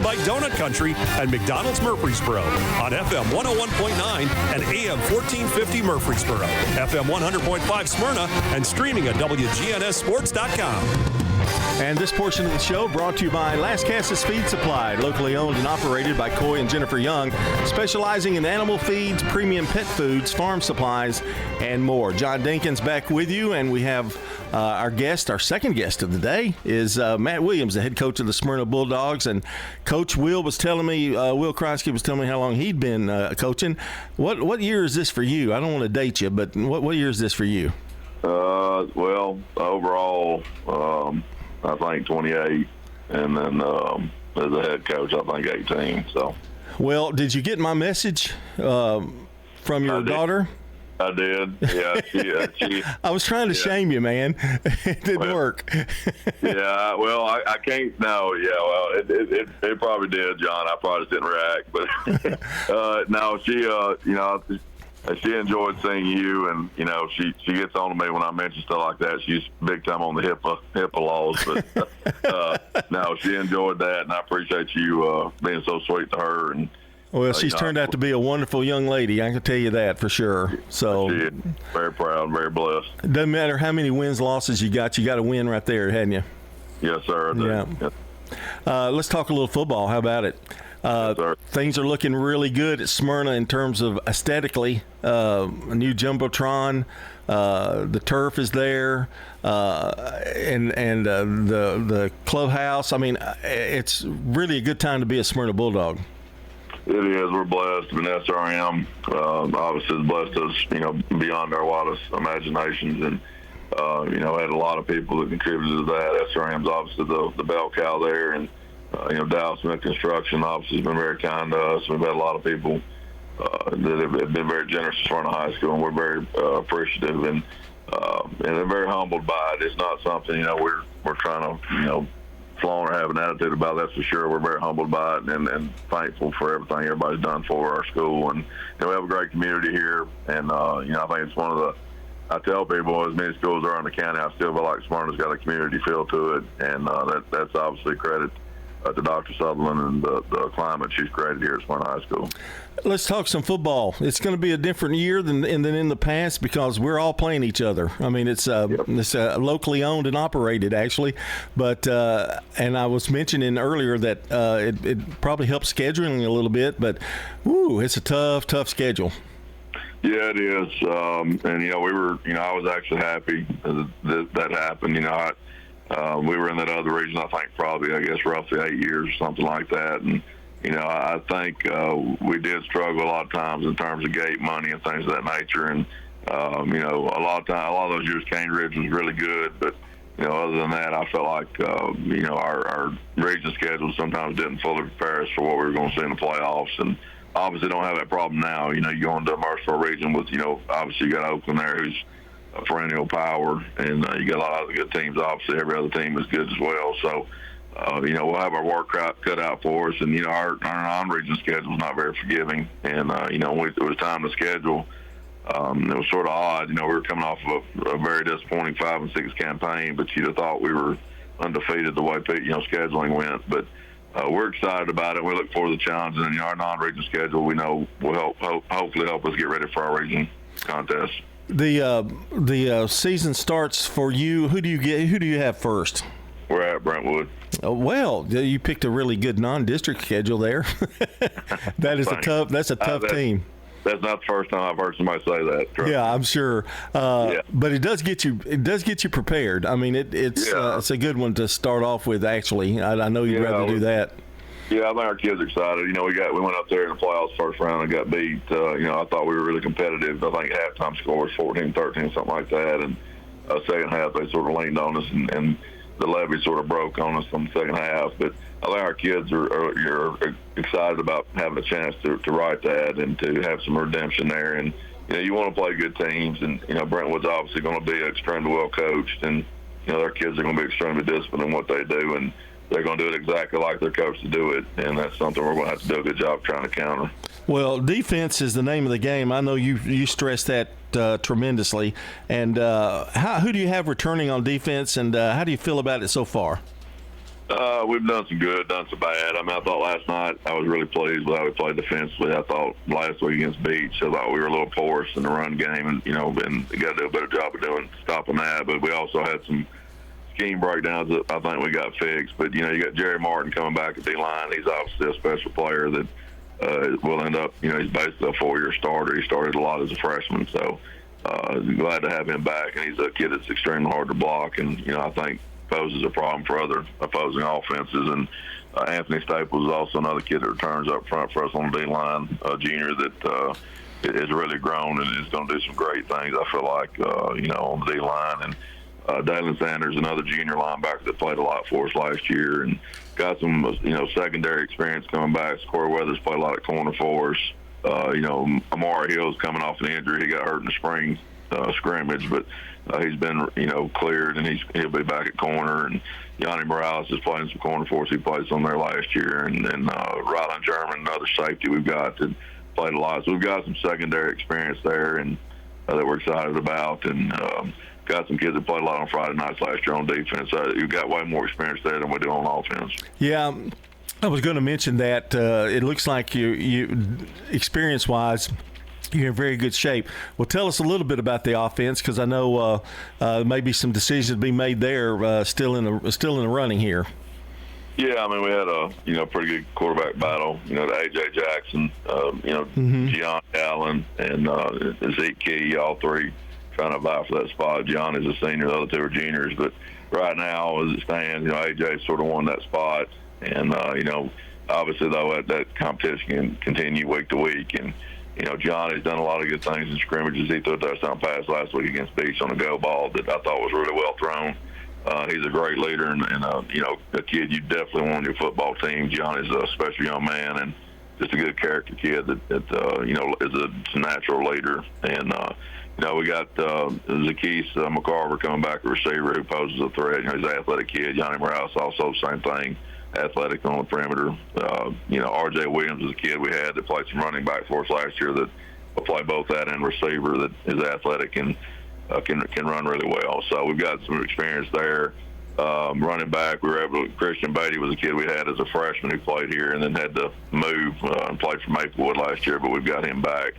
by Donut Country and McDonald's Murfreesboro on FM 101.9 and AM 1450 Murfreesboro, FM 100.5 Smyrna, and streaming at WGNSSports.com. And this portion of the show brought to you by Las Casas Feed Supply, locally owned and operated by Coy and Jennifer Young, specializing in animal feeds, premium pet foods, farm supplies, and more. John Dinkins back with you, and we have our second guest of the day is Matt Williams, the head coach of the Smyrna Bulldogs. And Coach Will was telling me, Will Kreisky was telling me how long he'd been coaching. What year is this for you? I don't want to date you, but what year is this for you? Well, overall, I think 28, and then as a head coach, I think 18. So, well, did you get my message from your daughter? I did. Yeah, she I was trying to shame you, man. It didn't work. Yeah, well, I can't. No, yeah, well, it probably did, John. I probably just didn't react, but no, she, she enjoyed seeing you, and she gets on to me when I mention stuff like that. She's big time on the HIPAA laws, but no, she enjoyed that, and I appreciate you being so sweet to her. And well, she's turned out to be a wonderful young lady. I can tell you that for sure. So she is very proud, very blessed. It doesn't matter how many wins, losses you got a win right there, hadn't you? Yes, sir. Yeah. Yes. Let's talk a little football. How about it? Things are looking really good at Smyrna in terms of aesthetically. A new jumbotron, the turf is there, and the clubhouse. I mean, it's really a good time to be a Smyrna Bulldog. It is. We're blessed. I mean, SRM obviously has blessed us, beyond our wildest imaginations, and had a lot of people that contributed to that. SRM's obviously the bell cow there, and Dallas Smith Construction obviously has been very kind to us. We've had a lot of people that have been very generous to Smyrna High School, and we're very appreciative and they're very humbled by it. It's not something we're trying to flaunt or have an attitude about. That's for sure. We're very humbled by it and thankful for everything everybody's done for our school. And we have a great community here, and I think it's one of the. I tell people, as many schools are in the county, I still feel like Smyrna's got a community feel to it, and that's obviously credit to Dr. Sutherland and the climate she's created here at Smyrna High School. Let's talk some football. It's going to be a different year than in the past because we're all playing each other. I mean, it's locally owned and operated, actually. But and I was mentioning earlier that it probably helps scheduling a little bit, but it's a tough schedule. Yeah, it is. And we were, I was actually happy that happened. We were in that other region, I think, probably, roughly 8 years or something like that. And, I think we did struggle a lot of times in terms of gate money and things of that nature. And, a lot of those years, Cane Ridge was really good. But, other than that, I felt like, our region schedule sometimes didn't fully prepare us for what we were going to see in the playoffs. And obviously don't have that problem now. You go into the Murfreesboro region with, obviously you got Oakland there who's a perennial power, and you got a lot of good teams. Obviously, every other team is good as well. So, we'll have our work cut out for us. And, our non-region schedule is not very forgiving. And, when it was time to schedule, it was sort of odd. We were coming off of a very disappointing 5-6 campaign, but you'd have thought we were undefeated the way, scheduling went. But we're excited about it. We look forward to the challenge. And, our non-region schedule, we know, will hopefully help us get ready for our region contest. The season starts for you. Who do you have first? We're at Brentwood. Well, you picked a really good non-district schedule there. That's a tough team. That's not the first time I've heard somebody say that. Yeah, I'm sure. But it does get you prepared. I mean, it's a good one to start off with. Actually, I know you'd rather do that. Yeah, I think our kids are excited. We went up there in the playoffs first round and got beat. I thought we were really competitive. I think halftime score was 14-13, something like that. And second half, they sort of leaned on us, and the levee sort of broke on us on the second half. But I think our kids are excited about having a chance to right that and to have some redemption there. And, you want to play good teams. And, Brentwood's obviously going to be extremely well coached. And, their kids are going to be extremely disciplined in what they do. And they're going to do it exactly like their coach to do it, and that's something we're going to have to do a good job trying to counter. Well, defense is the name of the game. I know you stress that tremendously. And who do you have returning on defense, and how do you feel about it so far? We've done some good, done some bad. I mean, I thought last night I was really pleased with how we played defensively. I thought last week against Beach, I thought we were a little porous in the run game, and we got to do a better job of stopping that. But we also had some scheme breakdowns that I think we got fixed. But you got Jerry Martin coming back at D-line. He's obviously a special player that will end up. He's basically a 4-year starter. He started a lot as a freshman, so glad to have him back. And he's a kid that's extremely hard to block, and I think poses a problem for other opposing offenses. And Anthony Staples is also another kid that returns up front for us on the D-line, a junior that has really grown and is going to do some great things, I feel like, on the D-line. And Dalen Sanders, another junior linebacker that played a lot for us last year and got some, secondary experience coming back. Corey Weathers played a lot of corner for us. Amari Hill's coming off an injury. He got hurt in the spring scrimmage, but he's been, cleared, and he'll be back at corner. And Yanni Morales is playing some corner for us. He played some there last year. And then Rylan German, another safety we've got that played a lot. So we've got some secondary experience there and that we're excited about. And got some kids that played a lot on Friday nights last year on defense. You've got way more experience there than we do on offense. Yeah, I was going to mention that. It looks like you experience-wise, you're in very good shape. Well, tell us a little bit about the offense, because I know maybe some decisions to be made there still in the running here. Yeah, I mean, we had a pretty good quarterback battle. A.J. Jackson, Gianni Allen, and Zeke Key, all three trying to vie for that spot. Gianni's a senior, the other two are juniors. But right now, as it stands, A.J. sort of won that spot. And, obviously, though, that competition can continue week to week. And, Johnny's done a lot of good things in scrimmages. He threw a touchdown pass last week against Beach on a go ball that I thought was really well thrown. He's a great leader and a kid you definitely want on your football team. Johnny's a special young man and just a good character kid that is a natural leader. And, we got Zackees McCarver coming back, a receiver who poses a threat. He's an athletic kid. Yanni Morales also same thing. Athletic on the perimeter. R.J. Williams is a kid we had that played some running back for us last year that will play both that and receiver that is athletic and can run really well. So we've got some experience there. Running back, Christian Beatty was a kid we had as a freshman who played here and then had to move and played for Maplewood last year, but we've got him back.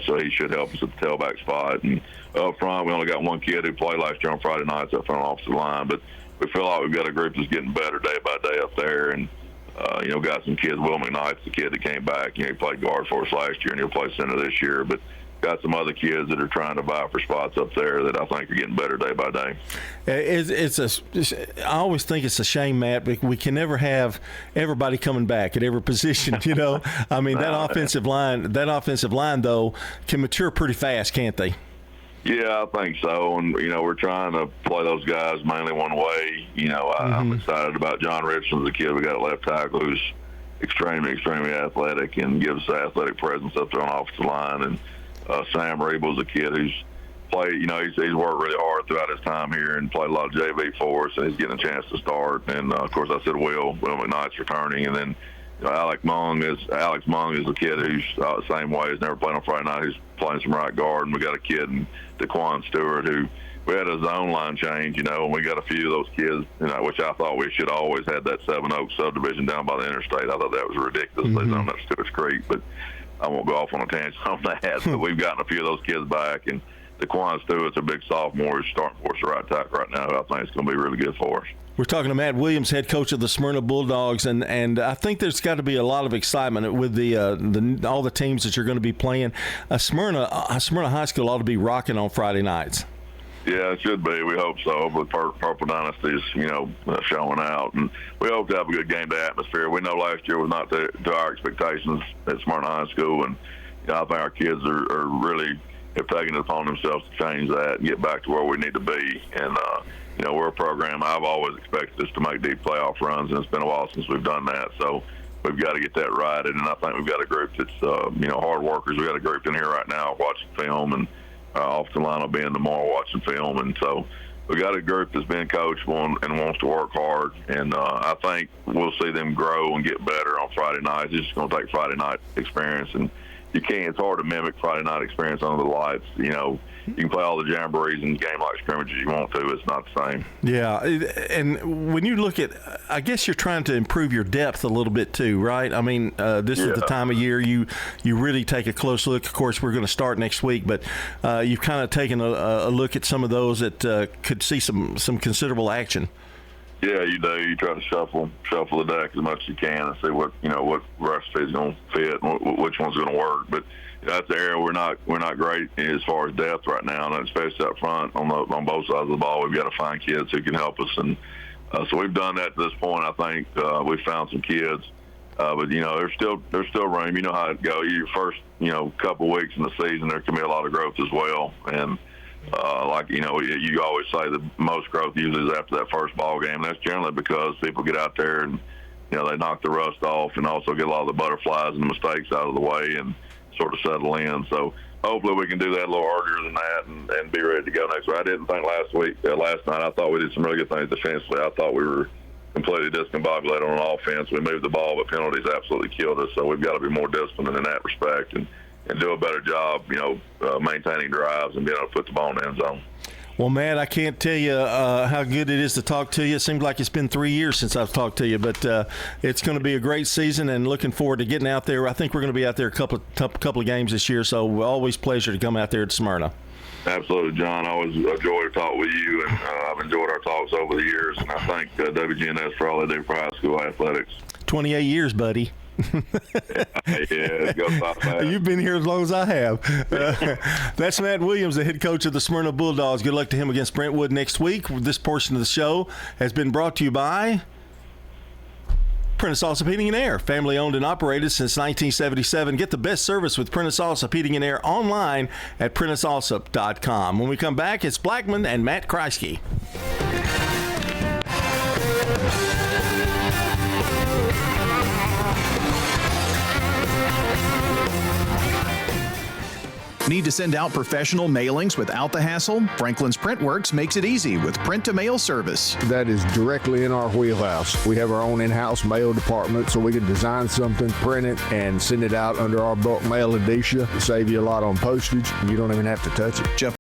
So he should help us at the tailback spot. And up front, we only got one kid who played last year on Friday nights up front offensive line, but we feel like we've got a group that's getting better day by day up there. And, got some kids. Will McKnight's the kid that came back. He played guard for us last year, and he'll play center this year. But got some other kids that are trying to vie for spots up there that I think are getting better day by day. I always think it's a shame, Matt, but we can never have everybody coming back at every position, I mean, that offensive line, though, can mature pretty fast, can't they? Yeah, I think so. And, we're trying to play those guys mainly one way. I'm excited about John Richardson, the kid we got at left tackle, who's extremely, extremely athletic and gives us athletic presence up there on the offensive line. And Sam Rebel's a kid who's played, he's worked really hard throughout his time here and played a lot of JV for us, and he's getting a chance to start. And, of course, I said Will McKnight's returning. And then Alex Mung is a kid who's the same way. He's never played on Friday night. He's playing some right guard. And we got a kid, DeQuan Stewart, who we had a zone line change, and we got a few of those kids, which I thought we should always had that Seven Oaks subdivision down by the interstate. I thought that was ridiculous. They zoned up Stewart's Creek, but I won't go off on a tangent on that. But we've gotten a few of those kids back, and DeQuan Stewart's a big sophomore who's starting for us at right tackle right now. I think it's going to be really good for us. We're talking to Matt Williams, head coach of the Smyrna Bulldogs, and I think there's got to be a lot of excitement with all the teams that you're going to be playing. Smyrna High School ought to be rocking on Friday nights. Yeah, it should be. We hope so. But Purple Dynasty's, showing out, and we hope to have a good game day atmosphere. We know last year was not to our expectations at Smyrna High School, and I think our kids are really have taken it upon themselves to change that and get back to where we need to be. And we're a program. I've always expected us to make deep playoff runs, and it's been a while since we've done that. So we've got to get that right. And I think we've got a group that's hard workers. We've got a group in here right now watching film, and off the line will be in tomorrow watching film. And so we got a group that's been coachable and wants to work hard. And I think we'll see them grow and get better on Friday nights. It's just going to take Friday night experience and you can't. It's hard to mimic Friday night experience under the lights. You know, you can play all the jamborees and game-like scrimmages you want to. It's not the same. Yeah, and when you look at, I guess you're trying to improve your depth a little bit too, right? I mean, this is the time of year you really take a close look. Of course, we're going to start next week, but you've kind of taken a look at some of those that could see some considerable action. Yeah, you do. You try to shuffle the deck as much as you can and see what recipe is going to fit and which one's going to work. But that's the area we're not great as far as depth right now, and especially up front on both sides of the ball. We've got to find kids who can help us, and so we've done that to this point. I think we've found some kids, but there's still room. You know how it goes. Your first couple weeks in the season, there can be a lot of growth as well, and. You always say the most growth usually is after that first ball game. That's generally because people get out there and, they knock the rust off and also get a lot of the butterflies and the mistakes out of the way and sort of settle in. So hopefully we can do that a little earlier than that and be ready to go next week. I didn't think last night, I thought we did some really good things defensively. I thought we were completely discombobulated on offense. We moved the ball, but penalties absolutely killed us. So we've got to be more disciplined in that respect and do a better job, maintaining drives and being able to put the ball in the end zone. Well, Matt, I can't tell you how good it is to talk to you. It seems like it's been 3 years since I've talked to you, but it's going to be a great season and looking forward to getting out there. I think we're going to be out there a couple of games this year, so always pleasure to come out there to Smyrna. Absolutely, John. I always enjoy to talk with you, and I've enjoyed our talks over the years, and I thank WGNS for all they do for high school athletics. 28 years, buddy. Yeah, go about that. You've been here as long as I have. That's Matt Williams, the head coach of the Smyrna Bulldogs. Good luck to him against Brentwood next week. This portion of the show has been brought to you by Prentice Allsup Heating and Air, family owned and operated since 1977. Get the best service with Prentice Allsup Heating and Air online at PrenticeAllsup.com. When we come back, it's Blackman and Matt Kreisky. Need to send out professional mailings without the hassle? Franklin's Printworks makes it easy with print-to-mail service. That is directly in our wheelhouse. We have our own in-house mail department, so we can design something, print it, and send it out under our bulk mail indicia. Save you a lot on postage. You don't even have to touch it. Jeff